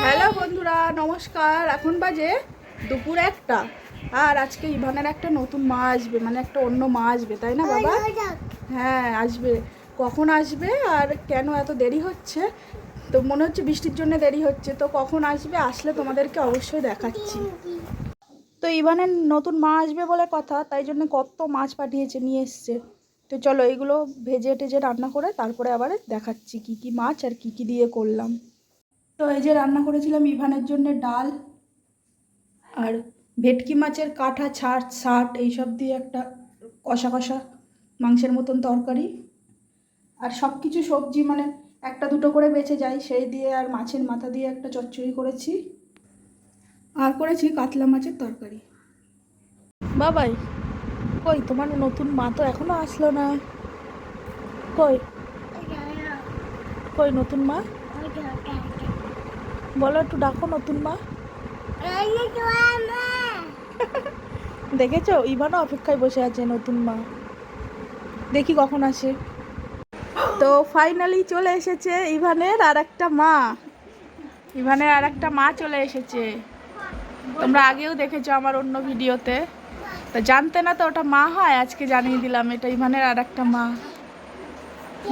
Hello বন্ধুরা, নমস্কার। এখন বাজে দুপুর 1টা। আর আজকে ইভানের একটা নতুন মা আসবে, মানে একটা অন্য মা আসবে, তাই না বাবা? হ্যাঁ আসবে। কখন আসবে আর কেন এত দেরি হচ্ছে? তো মনে হচ্ছে বৃষ্টির জন্য দেরি হচ্ছে। তো কখন আসবে, আসলে তোমাদেরকে অবশ্যই দেখাচ্ছি। তো ইভানের নতুন মা আসবে বলে কথা, তাই জন্য কত মাছ পাঠিয়েছে, নিয়ে এসছে। তো চলো এইগুলো ভেজে টেজে রান্না করে তারপরে আবার দেখাচ্ছি কি কি মাছ আর কি কি দিয়ে করলাম। তো এই যে রান্না করেছিলাম ইভানের জন্য ডাল আর ভেটকি মাছের কাঁটা ছাট এইসব দিয়ে একটা কষা কষা মাংসের মতন তরকারি। আর সব কিছু সবজি মানে একটা দুটো করে বেঁচে যায়, সেই দিয়ে আর মাছের মাথা দিয়ে একটা চচ্চড়ি করেছি। আর করেছি কাতলা মাছের তরকারি। বাবাই, কই তোমার নতুন মা তো এখনো আসলো না। কই কই নতুন মা? বলো, একটু ডাকো নতুন মা। দেখেছো, ইভানও অপেক্ষায় বসে আছে নতুন মা, দেখি কখন আসে। তো ফাইনালি চলে এসেছে ইভানের আর একটা মা। ইভানের আর একটা মা চলে এসেছে। তোমরা আগেও দেখেছো আমার অন্য ভিডিওতে, তো জানতে না তো ওটা মা হয়, আজকে জানিয়ে দিলাম এটা ইভানের আর একটা মা।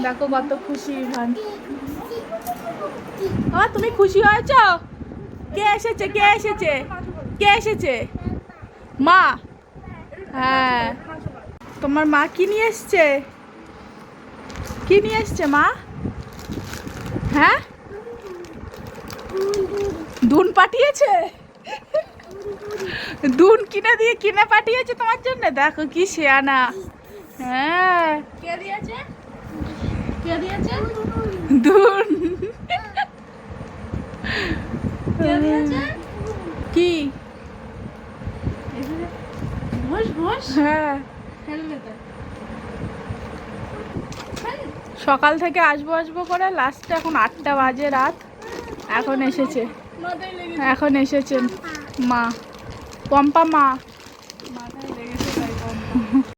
দেখো কত খুশি ইভান। তুমি খুশি হয়েছ? কে এসেছে কে এসেছে কে এসেছে? মা? হ্যাঁ। তোমার মা কি নিয়ে এসছে? কি নিয়ে এসছে মা? হ্যাঁ, দুন পাঠিয়েছে। দুন কিনে পাঠিয়েছে তোমার জন্য। দেখো কি শেয়ানা। হ্যাঁ, কে দিয়েছে? কে দিয়েছে? দুন। কে দিয়েছে? কি? ঘোষ ঘোষ হ্যাঁ, খেলবে তো। সকাল থেকে আসবো আসবো করে লাস্টে এখন 8টা বাজে রাত, এখন এসেছে। মাথায় লেগে এখন এসেছেন মা, পম্পা মা।